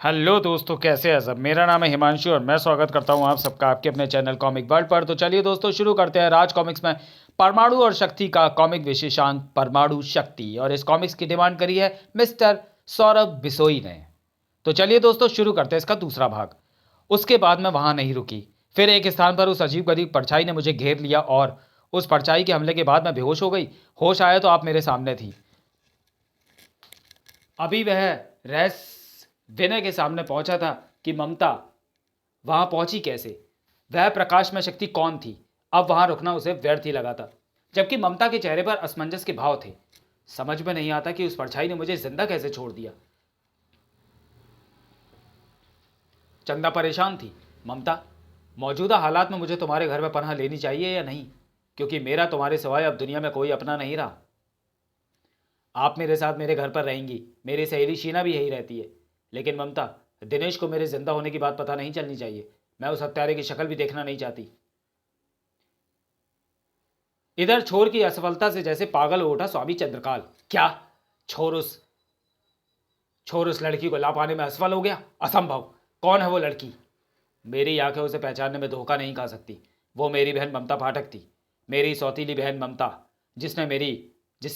Hello दोस्तों, कैसे हैं सब। मेरा नाम है हिमांशु और मैं स्वागत करता हूं आप सबका आपके अपने चैनल कॉमिक वर्ल्ड पर। तो चलिए दोस्तों, शुरू करते हैं राज कॉमिक्स में परमाणु और शक्ति का कॉमिक विशेषांक परमाणु शक्ति। और इस कॉमिक्स की डिमांड करी है मिस्टर सौरभ बिसोई ने। तो चलिए दोस्तों, शुरू करते हैं इसका दूसरा भाग। उसके बाद मैं वहां नहीं रुकी। फिर एक स्थान पर उस अजीब गरीब परछाई ने मुझे घेर लिया और उस परछाई के हमले के बाद मैं बेहोश हो गई। होश आया तो आप मेरे सामने थी। अभी वह रहस्य विनय के सामने पहुंचा था कि ममता वहां पहुंची कैसे। वह प्रकाश में शक्ति कौन थी। अब वहां रुकना उसे व्यर्थ ही लगा था, जबकि ममता के चेहरे पर असमंजस के भाव थे। समझ में नहीं आता कि उस परछाई ने मुझे जिंदा कैसे छोड़ दिया। चंदा परेशान थी। ममता, मौजूदा हालात में मुझे तुम्हारे घर में पनाह लेनी चाहिए या नहीं, क्योंकि मेरा तुम्हारे सिवाय अब दुनिया में कोई अपना नहीं रहा। आप मेरे साथ मेरे घर पर रहेंगी। मेरी सहेली शीना भी यही रहती है। लेकिन ममता, दिनेश को मेरे जिंदा होने की बात पता नहीं चलनी चाहिए। मैं उस हत्यारे की शक्ल भी देखना नहीं चाहती। इधर छोर की असफलता से जैसे पागल हो उठा स्वामी चंद्रकाल। क्या छोर उस छोर उस लड़की को ला पाने में असफल हो गया? असंभव। कौन है वो लड़की? मेरी आंखें उसे पहचानने में धोखा नहीं खा सकती। वो मेरी बहन ममता पाठक थी। मेरी सौतीली बहन ममता, जिससे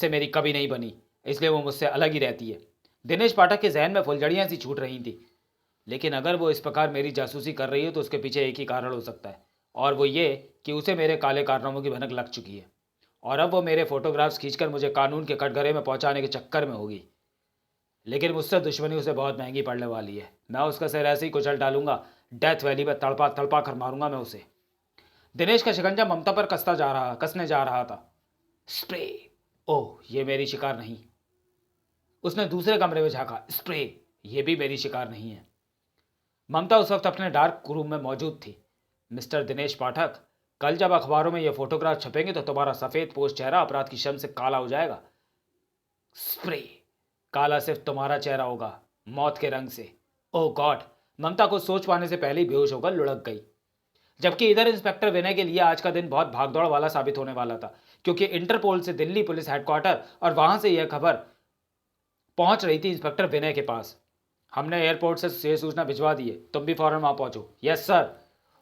मेरी कभी नहीं बनी, इसलिए वो मुझसे अलग ही रहती है। दिनेश पाठक के जहन में फुलझड़ियां सी छूट रही थी। लेकिन अगर वो इस प्रकार मेरी जासूसी कर रही है तो उसके पीछे एक ही कारण हो सकता है, और वो ये कि उसे मेरे काले कारनामों की भनक लग चुकी है। और अब वो मेरे फोटोग्राफ्स खींचकर मुझे कानून के कटघरे में पहुंचाने के चक्कर में होगी। लेकिन मुझसे दुश्मनी उसे बहुत महंगी पड़ने वाली है। मैं उसका सिर ऐसे ही कुचल डालूंगा। डेथ वैली में तड़पा तड़पा कर मारूंगा मैं उसे। दिनेश का शिकंजा ममता पर कसने जा रहा था। स्प्रे। ओह, ये मेरी शिकार नहीं। उसने दूसरे कमरे में झांका। स्प्रे। ये भी मेरी शिकार नहीं है। ममता उस वक्त अपने डार्क रूम में मौजूद थी। मिस्टर दिनेश पाठक, कल जब अखबारों में ये फोटोग्राफ छपेंगे तो तुम्हारा सफेद पोष चेहरा अपराध की शर्म से काला हो जाएगा। स्प्रे। काला सिर्फ तुम्हारा चेहरा होगा, मौत के रंग से। ओह गॉड। ममता को सोच पाने से पहले ही बेहोश होकर लुढ़क गई। जबकि इधर इंस्पेक्टर विनय के लिए आज का दिन बहुत भागदौड़ वाला साबित होने वाला था, क्योंकि इंटरपोल से दिल्ली पुलिस हेडक्वार्टर और वहां से यह खबर पहुंच रही थी इंस्पेक्टर विनय के पास। हमने एयरपोर्ट से ये सूचना भिजवा दी है, तुम भी फौरन वहां पहुंचो। Yes sir.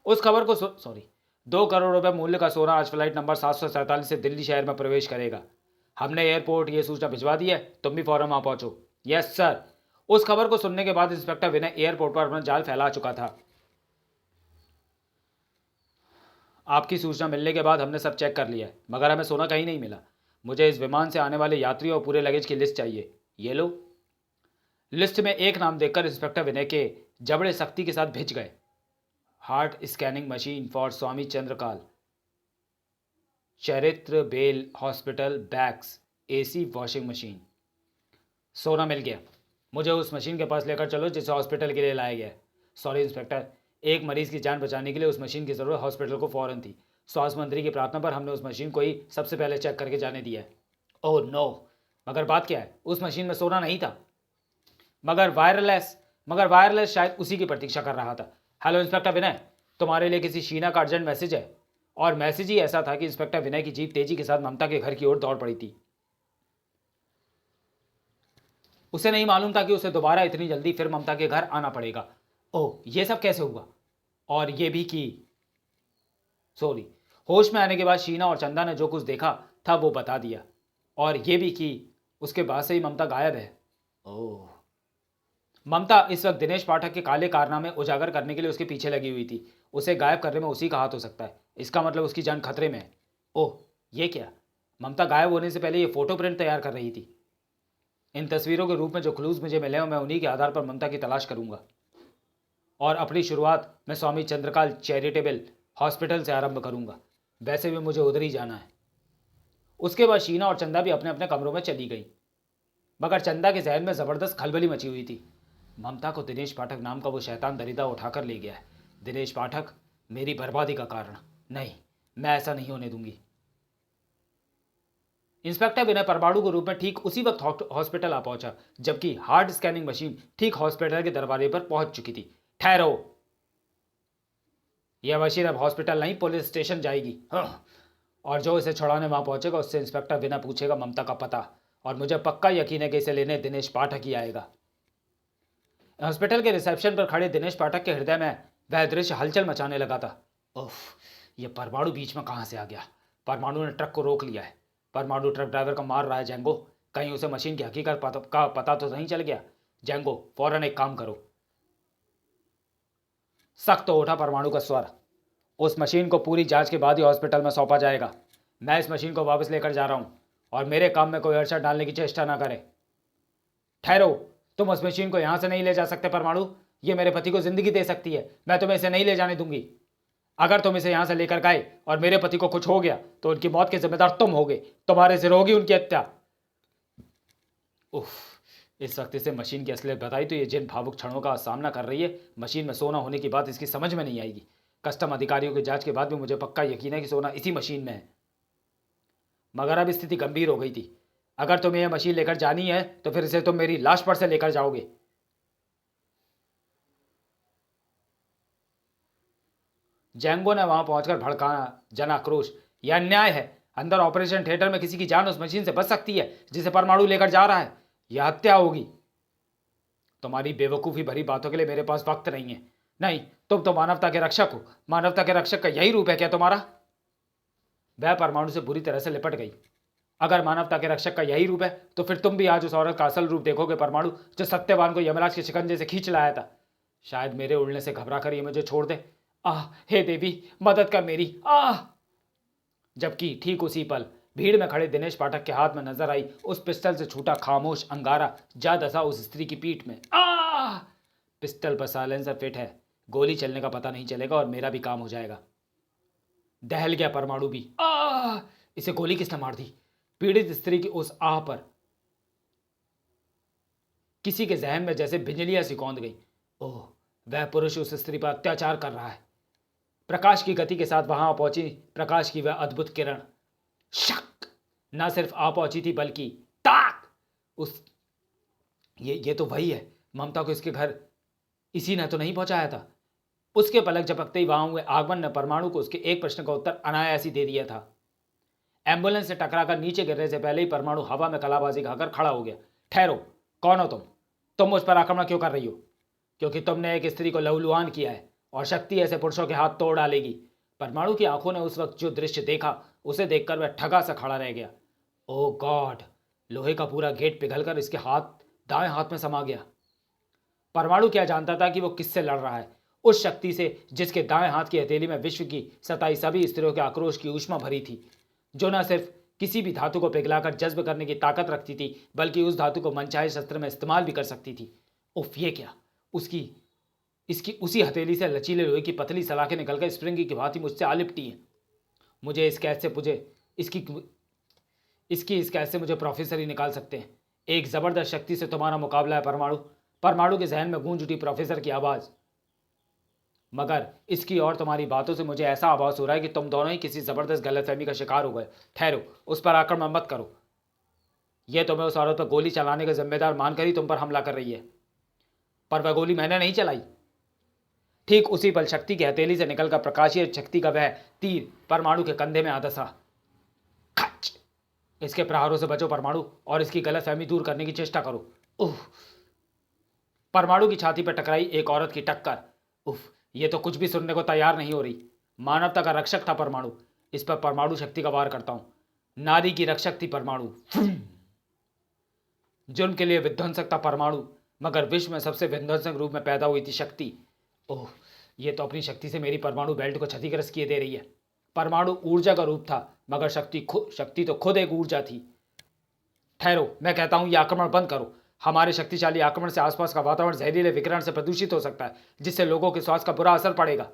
उस खबर को सॉरी 2 करोड़ रुपए मूल्य का सोना आज फ्लाइट नंबर 747 से दिल्ली शहर में प्रवेश करेगा। हमने एयरपोर्ट ये सूचना भिजवा दी है, तुम भी फौरन वहां पहुंचो। Yes sir. उस खबर को सुनने के बाद इंस्पेक्टर विनय एयरपोर्ट पर अपना जाल फैला चुका था। आपकी सूचना मिलने के बाद हमने सब चेक कर लिया है, मगर हमें सोना कहीं नहीं मिला। मुझे इस विमान से आने वाले यात्रियों और पूरे लगेज की लिस्ट चाहिए। ये लो। लिस्ट में एक नाम देखकर इंस्पेक्टर विनय के जबड़े सख्ती के साथ भिज गए। Heart scanning machine for Swami Chandrakal, चरित्र बेल hospital bags, AC washing machine. सोना मिल गया। मुझे उस मशीन के पास लेकर चलो जिसे हॉस्पिटल के लिए लाया गया है। सॉरी इंस्पेक्टर, एक मरीज की जान बचाने के लिए उस मशीन की जरूरत हॉस्पिटल को फौरन थी। स्वास्थ्य मंत्री की प्रार्थना पर हमने उस मशीन को ही सबसे पहले चेक करके जाने दिया है। Oh no. मगर बात क्या है, उस मशीन में सोना नहीं था। मगर वायरलेस शायद उसी की प्रतीक्षा कर रहा था। हेलो इंस्पेक्टर विनय, तुम्हारे लिए किसी शीना का अर्जेंट मैसेज है। और मैसेज ही ऐसा था कि इंस्पेक्टर विनय की जीप तेजी के साथ ममता के घर की ओर दौड़ पड़ी थी। उसे नहीं मालूम था कि उसे दोबारा इतनी जल्दी फिर ममता के घर आना पड़ेगा। ओह, ये सब कैसे हुआ? और ये भी कि सॉरी, होश में आने के बाद शीना और चंदा ने जो कुछ देखा था वो बता दिया। और ये भी कि उसके बाद से ही ममता गायब है। ओह। ममता इस वक्त दिनेश पाठक के काले कारनामे उजागर करने के लिए उसके पीछे लगी हुई थी। उसे गायब करने में उसी का हाथ हो सकता है। इसका मतलब उसकी जान खतरे में है। ओह, ये क्या? ममता गायब होने से पहले ये फोटो प्रिंट तैयार कर रही थी। इन तस्वीरों के रूप में जो क्लूज मुझे मिले हैं मैं उन्हीं के आधार पर ममता की तलाश करूंगा। और अपनी शुरुआत मैं स्वामी चंद्रकाल चैरिटेबल हॉस्पिटल से आरंभ करूंगा। वैसे भी मुझे उधर ही जाना है। उसके बाद शीना और चंदा भी अपने अपने कमरों में चली गई। मगर चंदा के जहन में जबरदस्त खलबली मची हुई थी। ममता को दिनेश पाठक नाम का वो शैतान दरिंदा उठाकर ले गया है। दिनेश पाठक मेरी बर्बादी का कारण। नहीं, मैं ऐसा नहीं होने दूंगी। इंस्पेक्टर विनय परमाणु के रूप में ठीक उसी वक्त हॉस्पिटल आ पहुंचा, जबकि हार्ट स्कैनिंग मशीन ठीक हॉस्पिटल के दरवाजे पर पहुंच चुकी थी। ठहरो। यह मशीन अब हॉस्पिटल नहीं पुलिस स्टेशन जाएगी। हाँ। और जो इसे छुड़ाने वहां पहुंचेगा उससे इंस्पेक्टर विनय पूछेगा ममता का पता। और मुझे पक्का यकीन है कि इसे लेने दिनेश पाठक ही आएगा। हॉस्पिटल के रिसेप्शन पर खड़े दिनेश पाठक के हृदय में वह दृश्य हलचल मचाने लगा था। उफ, ये परमाणु बीच में कहाँ से आ गया? परमाणु ने ट्रक को रोक लिया है। परमाणु ट्रक ड्राइवर को मार रहा है। जेंगो, कहीं उसे मशीन की हकीकत का पता तो नहीं चल गया? जेंगो, फौरन एक काम करो। सख्त तो उठा परमाणु का स्वर। उस मशीन को पूरी जांच के बाद ही हॉस्पिटल में सौंपा जाएगा। मैं इस मशीन को वापस लेकर जा रहा हूं और मेरे काम में कोई अड़चन डालने की चेष्टा ना करे। ठहरो, तुम उस मशीन को यहां से नहीं ले जा सकते परमाणु। ये मेरे पति को जिंदगी दे सकती है, मैं तुम्हें इसे नहीं ले जाने दूंगी। अगर तुम इसे यहां से लेकर गए और मेरे पति को कुछ हो गया तो उनकी मौत के जिम्मेदार तुम होगे। तुम्हारे सिर होगी उनकी हत्या। उफ, इस वक्त इसे मशीन की असलियत बताई तो ये जिन भावुक क्षणों का सामना कर रही है, मशीन में सोना होने की बात इसकी समझ में नहीं आएगी। कस्टम अधिकारियों की जांच के बाद भी मुझे पक्का यकीन है कि सोना इसी मशीन में है। मगर अब स्थिति गंभीर हो गई थी। अगर तुम्हें यह मशीन लेकर जानी है तो फिर इसे तुम मेरी लाश पर से लेकर जाओगे। जेंगो ने वहां पहुंचकर भड़का जन आक्रोश। यह अन्याय है। अंदर ऑपरेशन थिएटर में किसी की जान उस मशीन से बच सकती है जिसे परमाणु लेकर जा रहा है। यह हत्या होगी। तुम्हारी बेवकूफ़ी भरी बातों के लिए मेरे पास वक्त नहीं है। नहीं, तुम तो मानवता के रक्षक हो। मानवता के रक्षक का यही रूप है क्या तुम्हारा? वह परमाणु से बुरी तरह से लिपट गई। अगर मानवता के रक्षक का यही रूप है तो फिर तुम भी आज उस औरत का असल रूप देखोगे परमाणु, जो सत्यवान को यमराज के शिकंजे से खींच लाया था। शायद मेरे उड़ने से घबरा कर ये मुझे छोड़ दे। आह, हे देवी, मदद कर मेरी। आह! जबकि ठीक उसी पल भीड़ में खड़े दिनेश पाठक के हाथ में नजर आई उस पिस्टल से छूटा खामोश अंगारा जा दसा उस स्त्री की पीठ में। आह! पिस्टल पर साइलेंसर फिट है। गोली चलने का पता नहीं चलेगा और मेरा भी काम हो जाएगा। दहल गया परमाणु भी। आह! इसे गोली किसने मार दी? पीड़ित स्त्री की उस आह पर किसी के जहन में जैसे बिजलियां सी कौंध गई। ओह, वह पुरुष उस स्त्री पर अत्याचार कर रहा है। प्रकाश की गति के साथ वहां पहुंची प्रकाश की वह अद्भुत किरण। शक! न सिर्फ आ पहुंची थी बल्कि ताक! उस ये तो वही है। ममता को इसके घर इसी ने तो नहीं पहुंचाया था। उसके पलक झपकते ही वहां हुए आगमन ने परमाणु को उसके एक प्रश्न का उत्तर अनायास ही दे दिया था। एम्बुलेंस से टकराकर नीचे गिरने से पहले ही परमाणु हवा में कलाबाजी खाकर खड़ा हो गया। ठहरो, कौन हो तुम? तुम मुझ पर आक्रमण क्यों कर रही हो? क्योंकि तुमने एक स्त्री को लहूलुहान किया है और शक्ति ऐसे पुरुषों के हाथ तोड़ डालेगी। परमाणु की आंखों ने उस वक्त जो दृश्य देखा उसे देखकर वह ठगा सा खड़ा रह गया। ओ गॉड! लोहे का पूरा गेट पिघलकर इसके दाएं हाथ में समा गया। परमाणु क्या जानता था कि वो किससे लड़ रहा है? उस शक्ति से जिसके दाएं हाथ की हथेली में विश्व की सताई सभी स्त्रियों के आक्रोश की ऊष्मा भरी थी, जो न सिर्फ किसी भी धातु को पिघलाकर जज्ब करने की ताकत रखती थी बल्कि उस धातु को मनचाहे शस्त्र में इस्तेमाल भी कर सकती थी। उफ, ये क्या! इसकी उसी हथेली से लचीले लोहे की पतली सलाखें निकलकर स्प्रिंग की भांति मुझसे आ लिपटी हैं। मुझे इस कैद से इस कैद से मुझे प्रोफेसर ही निकाल सकते हैं। एक जबरदस्त शक्ति से तुम्हारा मुकाबला है परमाणु। परमाणु के जहन में गूंज उठी प्रोफेसर की आवाज। मगर इसकी और तुम्हारी बातों से मुझे ऐसा आभास हो रहा है कि तुम दोनों ही किसी जबरदस्त गलतफहमी का शिकार हो गए। ठहरो, उस पर आक्रमण मत करो। यह तुम्हें उस औरत पर गोली चलाने का जिम्मेदार मानकर ही तुम पर हमला कर रही है। पर वह गोली मैंने नहीं चलाई। ठीक उसी पल शक्ति की हथेली से निकलकर प्रकाशीय शक्ति का वह तीर परमाणु के कंधे में आ धंसा। खच! इसके प्रहारों से बचो परमाणु और इसकी गलतफहमी दूर करने की चेष्टा करो। उफ! परमाणु की छाती पर टकराई एक औरत की टक्कर। उफ! ये तो कुछ भी सुनने को तैयार नहीं हो रही। मानवता का रक्षक था परमाणु। इस पर परमाणु शक्ति का वार करता हूं। नारी की रक्षक थी परमाणु। जुर्म के लिए विध्वंसक था परमाणु, मगर विश्व में सबसे विध्वंसक रूप में पैदा हुई थी शक्ति। ओह, ये तो अपनी शक्ति से मेरी परमाणु बेल्ट को क्षतिग्रस्त किए दे रही है। परमाणु ऊर्जा का रूप था, मगर शक्ति तो खुद एक ऊर्जा थी। ठहरो, मैं कहता हूं, यह आक्रमण बंद करो। हमारे शक्तिशाली आक्रमण से आसपास का वातावरण जहरीले विकिरण से प्रदूषित हो सकता है, जिससे लोगों के स्वास्थ्य का बुरा असर पड़ेगा।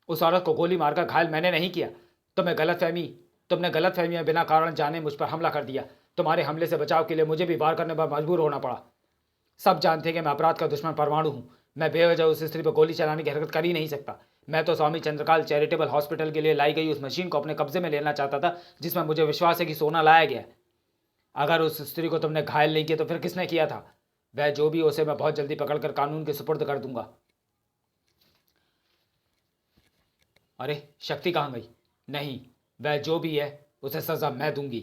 उस औरत को गोली मारकर घायल मैंने नहीं किया। तुमने गलतफहमियां बिना कारण जाने मुझ पर हमला कर दिया। तुम्हारे हमले से बचाव के लिए मुझे भी वार करने पर मजबूर होना पड़ा। सब जानते हैं कि मैं अपराध का दुश्मन परमाणु हूं। मैं बेवजह उस स्त्री पर गोली चलाने की हरकत कर ही नहीं सकता। मैं तो स्वामी चंद्रकाल चैरिटेबल हॉस्पिटल के लिए लाई गई उस मशीन को अपने कब्जे में लेना चाहता था, जिसमें मुझे विश्वास है कि सोना लाया गया है। अगर उस स्त्री को तुमने घायल नहीं किया तो फिर किसने किया था? वह जो भी, उसे मैं बहुत जल्दी पकड़कर कानून के सुपुर्द कर दूंगा। अरे, शक्ति कहाँ गई? नहीं, वह जो भी है उसे सजा मैं दूंगी।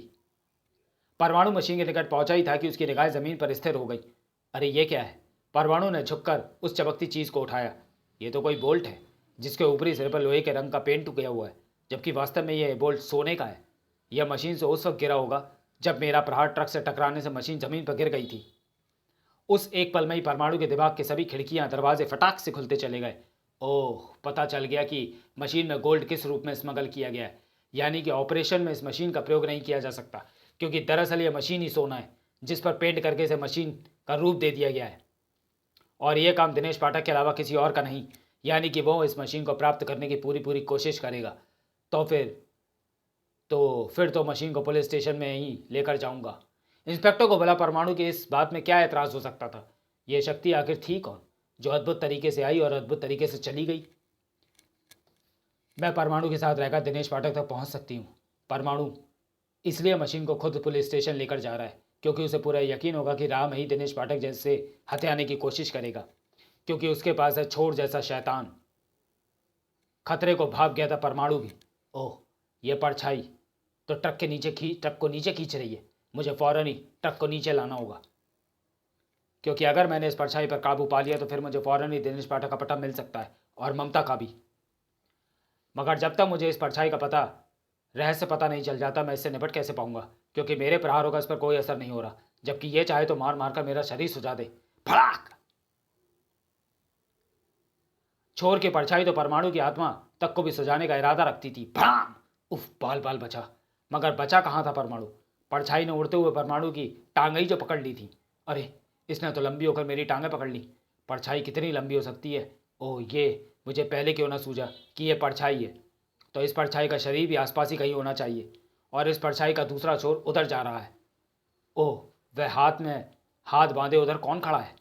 परमाणु मशीन के निकट पहुंचा ही था कि उसकी निगाह जमीन पर स्थिर हो गई। अरे ये क्या है? परमाणु ने झुककर उस चमकती चीज को उठाया। ये तो कोई बोल्ट है जिसके ऊपरी सिरे पर लोहे के रंग का पेंट किया हुआ है, जबकि वास्तव में यह बोल्ट सोने का है। यह मशीन से उस वक्त गिरा होगा जब मेरा प्रहार ट्रक से टकराने से मशीन जमीन पर गिर गई थी। उस एक पल में ही परमाणु के दिमाग के सभी खिड़कियां दरवाजे फटाक से खुलते चले गए। ओह, पता चल गया कि मशीन में गोल्ड किस रूप में स्मगल किया गया है। यानी कि ऑपरेशन में इस मशीन का प्रयोग नहीं किया जा सकता, क्योंकि दरअसल यह मशीन ही सोना है जिस पर पेंट करके इसे मशीन का रूप दे दिया गया है। और यह काम दिनेश पाठक के अलावा किसी और का नहीं, यानी कि वो इस मशीन को प्राप्त करने की पूरी पूरी कोशिश करेगा। तो फिर तो मशीन को पुलिस स्टेशन में ही लेकर जाऊंगा। इंस्पेक्टर को भला परमाणु की इस बात में क्या एतराज़ हो सकता था। यह शक्ति आखिर थी कौन जो अद्भुत तरीके से आई और अद्भुत तरीके से चली गई। मैं परमाणु के साथ रहकर दिनेश पाठक तक पहुंच सकती हूँ। परमाणु इसलिए मशीन को खुद पुलिस स्टेशन लेकर जा रहा है क्योंकि उसे पूरा यकीन होगा कि राम ही दिनेश पाठक जैसे हत्याने की कोशिश करेगा, क्योंकि उसके पास है छोर जैसा शैतान। खतरे को भाग गया था परमाणु भी। ओह, यह परछाई तो ट्रक को नीचे खींच रही है। मुझे फौरन ही ट्रक को नीचे लाना होगा, क्योंकि अगर मैंने इस परछाई पर काबू पा लिया तो फिर मुझे फौरन ही दिनेश पाठक का पता मिल सकता है और ममता का भी। मगर जब तक मुझे इस परछाई का रहस्य पता नहीं चल जाता, मैं इससे निपट कैसे पाऊंगा, क्योंकि मेरे प्रहारों का इस पर कोई असर नहीं हो रहा, जबकि ये चाहे तो मार मार कर मेरा शरीर सुझा दे। फड़ाक! छोर की परछाई तो परमाणु की आत्मा तक को भी सुझाने का इरादा रखती थी। भड़ाम! उफ, बाल बाल बचा। मगर बचा कहाँ था परमाणु। परछाई ने उड़ते हुए परमाणु की टांगें ही जो पकड़ ली थी। अरे, इसने तो लंबी होकर मेरी टांगें पकड़ ली। परछाई कितनी लंबी हो सकती है। ओह, ये मुझे पहले क्यों ना सूझा कि यह परछाई है। तो इस परछाई का शरीर भी आसपास ही कहीं होना चाहिए, और इस परछाई का दूसरा छोर उधर जा रहा है। ओह, वह हाथ में हाथ बांधे उधर कौन खड़ा है।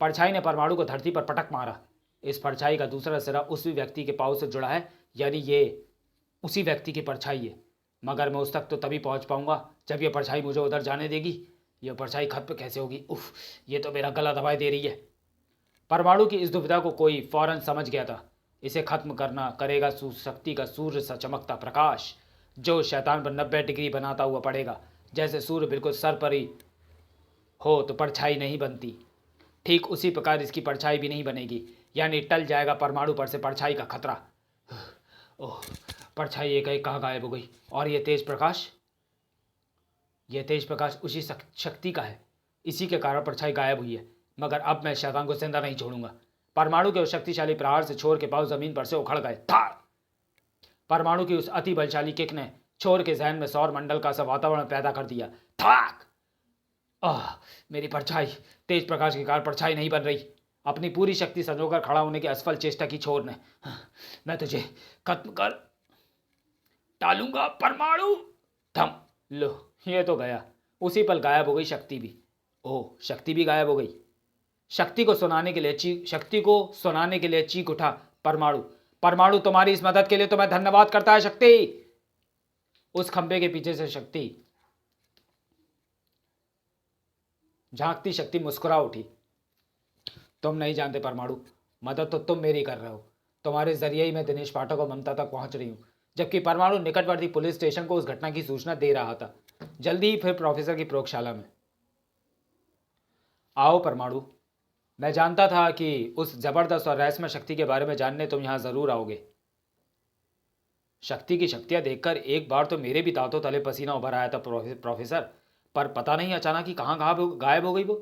परछाई ने परमाणु को धरती पर पटक मारा। इस परछाई का दूसरा सिरा उसी व्यक्ति के पाँव से जुड़ा है, यानी ये उसी व्यक्ति की परछाई है। मगर मैं उस तक तो तभी पहुंच पाऊंगा जब यह परछाई मुझे उधर जाने देगी। यह परछाई खत्म कैसे होगी। उफ, ये तो मेरा गला दबाए दे रही है। परमाणु की इस दुविधा को कोई फौरन समझ गया था। इसे खत्म करना करेगा शक्ति का सूर्य सा चमकता प्रकाश, जो शैतान पर 90 डिग्री बनाता हुआ पड़ेगा। जैसे सूर्य बिल्कुल सर पर ही हो तो परछाई नहीं बनती, ठीक उसी प्रकार इसकी परछाई भी नहीं बनेगी, यानी टल जाएगा परमाणु पर से परछाई का खतरा। ओह, परछाई एक कहाँ गायब हो गई। और ये तेज प्रकाश उसी शक्ति का है। इसी के कारण परछाई गायब हुई है। मगर अब मैं शैतान को जिंदा नहीं छोड़ूंगा। परमाणु के उस शक्तिशाली प्रहार से छोर के पांव जमीन पर से उखड़ गए। था परमाणु की उस अति बलशाली किक ने छोर के जहन में सौर मंडल का सा वातावरण पैदा कर दिया। थाक! मेरी परछाई। तेज प्रकाश के कारण परछाई नहीं बन रही। अपनी पूरी शक्ति संजोकर खड़ा होने की असफल चेष्टा की छोर ने। मैं तुझे खत्म कर डालूंगा परमाणु। थम लो, ये तो गया। उसी पल गायब हो गई शक्ति भी। ओह, शक्ति भी गायब हो गई। शक्ति को सुनाने के लिए चीख उठा परमाणु, तुम्हारी इस मदद के लिए तो मैं धन्यवाद करता है शक्ति। उस खंबे के पीछे से झांकती शक्ति मुस्कुरा उठी। तुम नहीं जानते परमाणु, मदद तो तुम मेरी कर रहे हो। तुम्हारे जरिए ही मैं दिनेश पाठक और ममता तक पहुंच रही हूं। जबकि परमाणु निकटवर्ती पुलिस स्टेशन को उस घटना की सूचना दे रहा था। जल्दी ही फिर प्रोफेसर की प्रयोगशाला में। आओ परमाणु, मैं जानता था कि उस जबरदस्त और रहस्यमय शक्ति के बारे में जानने तुम यहां जरूर आओगे। शक्ति की शक्तियां देखकर एक बार तो मेरे भी दांतों तले पसीना उभर आया था प्रोफेसर, पर पता नहीं अचानक ही कहाँ गायब हो गई वो।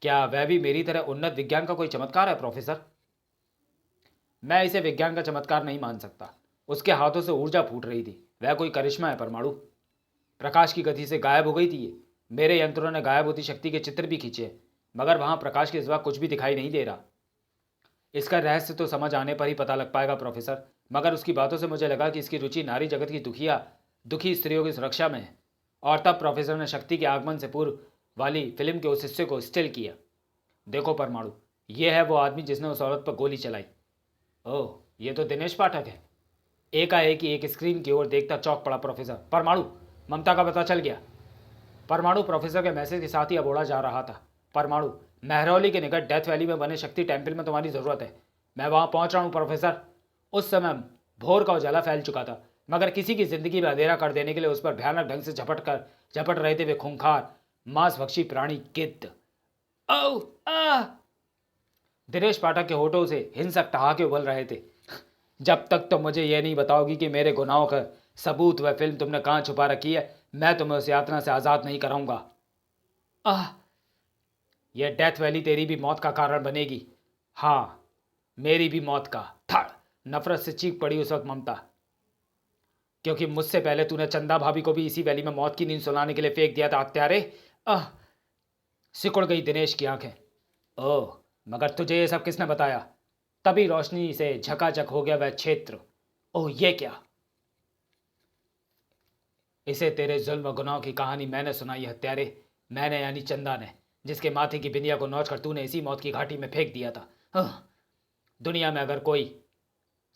क्या वह भी मेरी तरह उन्नत विज्ञान का कोई चमत्कार है प्रोफेसर? मैं इसे विज्ञान का चमत्कार नहीं मान सकता। उसके हाथों से ऊर्जा फूट रही थी। वह कोई करिश्मा है परमाणु। प्रकाश की गति से गायब हो गई थी ये। मेरे यंत्रों ने गायब होती शक्ति के चित्र भी खींचे, मगर वहां प्रकाश के सिवा कुछ भी दिखाई नहीं दे रहा। इसका रहस्य तो समझ आने पर ही पता लग पाएगा प्रोफेसर, मगर उसकी बातों से मुझे लगा कि इसकी रुचि नारी जगत की दुखी स्त्रियों की सुरक्षा में है। और तब प्रोफेसर ने शक्ति के आगमन से पूर्व वाली फिल्म के उस हिस्से को स्टिल किया। देखो परमाणु, यह है वो आदमी जिसने उस औरत पर गोली चलाई। ओह, ये तो दिनेश पाठक है। एकाएक ही एक स्क्रीन की ओर देखता चौंक पड़ा प्रोफेसर। परमाणु, ममता का पता चल गया। परमाणु प्रोफेसर के मैसेज के साथ ही अब उड़ा जा रहा था। परमाणु, महरौली के निकट डेथ वैली में बने शक्ति टेम्पल में तुम्हारी जरूरत है। मैं वहां पहुंच रहा हूं प्रोफेसर। उस समय भोर का उजाला फैल चुका था, मगर किसी की जिंदगी में अंधेरा कर देने के लिए उस पर भयानक ढंग से झपट रहे थे वे खूंखार मांसभक्षी प्राणी गिद्ध। ओ आ दिनेश पाठक के होठों से हिंसक ठहाके उबल रहे थे। जब तक तुम मुझे यह नहीं बताओगी कि मेरे गुनाहों का सबूत व फिल्म तुमने कहाँ छुपा रखी है, मैं तुम्हें उस यातना से आज़ाद नहीं कराऊंगा। आह, यह डेथ वैली तेरी भी मौत का कारण बनेगी। हाँ, मेरी भी मौत का। थड़ नफरत से चीख पड़ी उस वक्त ममता, क्योंकि मुझसे पहले तूने चंदा भाभी को भी इसी वैली में मौत की नींद सुलाने के लिए फेंक दिया था हत्यारे। आह, सिकुड़ गई दिनेश की आंखें। ओह, मगर तुझे ये सब किसने बताया? तभी रोशनी से झकाझक हो गया वह क्षेत्र। ओह, ये क्या? इसे तेरे जुल्म व गुनाहों की कहानी मैंने सुनाई हत्यारे। मैंने यानी चंदा ने, जिसके माथे की बिंदिया को नोच कर तूने इसी मौत की घाटी में फेंक दिया था। दुनिया में अगर कोई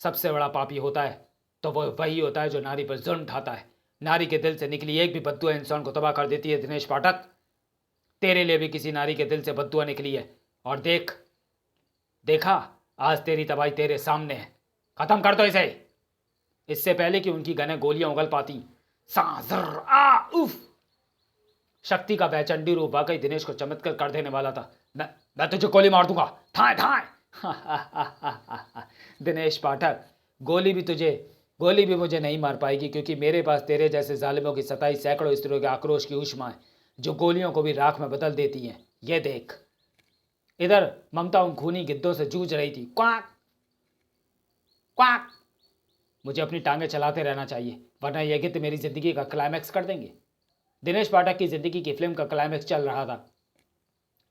सबसे बड़ा पापी होता है तो वो वही होता है जो नारी पर जुल्म ढाता है। नारी के दिल से निकली एक भी बद्दुआ इंसान को तबाह कर देती है दिनेश पाठक। तेरे लिए भी किसी नारी के दिल से बद्दुआ निकली है, और देखा, आज तेरी तबाही तेरे सामने है। खत्म कर दो इसे, इससे पहले कि उनकी गनें गोलियां उगल पाती। उफ। शक्ति का बेचंडी रूप वाकई दिनेश को चमत्कार कर देने वाला था। मैं तुझे गोली मार दूंगा, थाए थाए। दिनेश पाठक, गोली भी मुझे नहीं मार पाएगी, क्योंकि मेरे पास तेरे जैसे जालिमों की 27 सैकड़ों स्त्रियों के आक्रोश की ऊष्मा है, जो गोलियों को भी राख में बदल देती हैं। ये देख। इधर ममता उन खूनी गिद्धों से जूझ रही थी। Quack quack. मुझे अपनी टांगें चलाते रहना चाहिए, वरना ये गिद्ध मेरी जिंदगी का क्लाइमैक्स कर देंगे। दिनेश पाठक की जिंदगी की फिल्म का क्लाइमैक्स चल रहा था।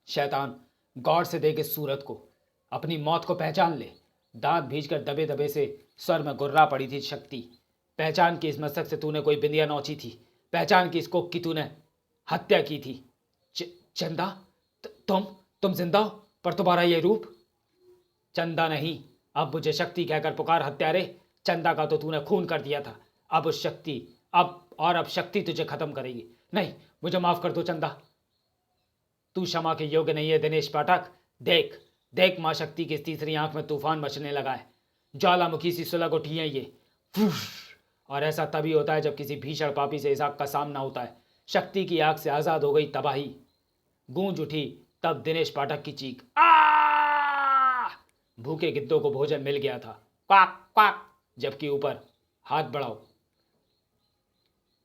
शैतान, गौर से देख इस सूरत को, अपनी मौत को पहचान ले। दांत भींचकर दबे दबे से स्वर में गुर्रा पड़ी थी शक्ति। पहचान की इस मस्तक से तूने कोई बिंदिया नोची थी। पहचान की इस कोख की तूने हत्या की थी। चंदा, तुम जिंदा हो, पर तुम्हारा ये रूप। चंदा नहीं, अब मुझे शक्ति कहकर पुकार हत्यारे। चंदा का तो तूने खून कर दिया था, अब शक्ति तुझे खत्म करेगी। नहीं, मुझे माफ कर दो चंदा, तू क्षमा के योग्य नहीं है दिनेश पाठक। देख देख, मां शक्ति की तीसरी आंख में तूफान मचने लगा है। ज्वालामुखी सी सुलग उठी है ये। और ऐसा तभी होता है जब किसी भीषण पापी से इस आग का सामना होता है। शक्ति की आग से आजाद हो गई तबाही। गूंज उठी तब दिनेश पाठक की चीख। भूखे गिद्धों को भोजन मिल गया था। Quack quack. जबकि ऊपर हाथ बढ़ाओ।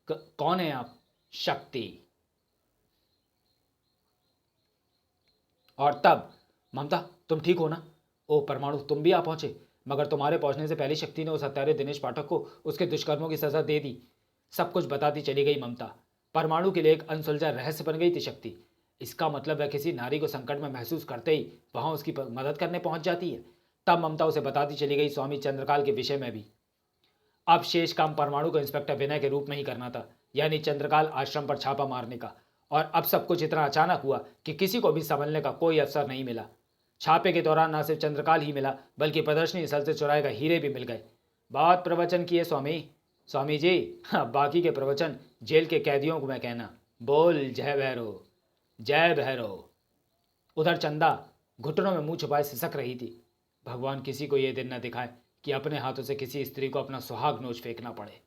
कौन है आप? शक्ति। और तब, ममता तुम ठीक हो ना? ओ परमाणु, तुम भी आ पहुंचे, मगर तुम्हारे पहुंचने से पहले शक्ति ने उस हत्यारे दिनेश पाठक को उसके दुष्कर्मों की सजा दे दी। सब कुछ बताती चली गई ममता। परमाणु के लिए एक अनसुलझा रहस्य बन गई थी शक्ति। इसका मतलब वह किसी नारी को संकट में महसूस करते ही वहां उसकी मदद करने पहुंच जाती है। तब ममता उसे बताती चली गई स्वामी चंद्रकाल के विषय में भी। अब शेष काम परमाणु को इंस्पेक्टर विनय के रूप में ही करना था, यानी चंद्रकाल आश्रम पर छापा मारने का। और अब सब कुछ इतना अचानक हुआ कि किसी को भी संभलने का कोई अवसर नहीं मिला। छापे के दौरान न सिर्फ चंद्रकाल ही मिला, बल्कि प्रदर्शनी स्थल से चुराए गए हीरे भी मिल गए। बहुत प्रवचन किए स्वामी जी। बाकी के प्रवचन जेल के कैदियों को मैं कहना। बोल जय भैरव, जय भैरव। उधर चंदा घुटनों में मुंह छुपाए सिसक रही थी। भगवान किसी को यह दिन न दिखाए कि अपने हाथों से किसी स्त्री को अपना सुहाग नोच फेंकना पड़े।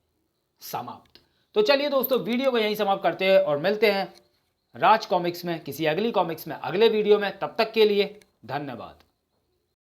समाप्त। तो चलिए दोस्तों, वीडियो को यहीं समाप्त करते हैं और मिलते हैं राज कॉमिक्स में किसी अगली कॉमिक्स में अगले वीडियो में। तब तक के लिए धन्यवाद।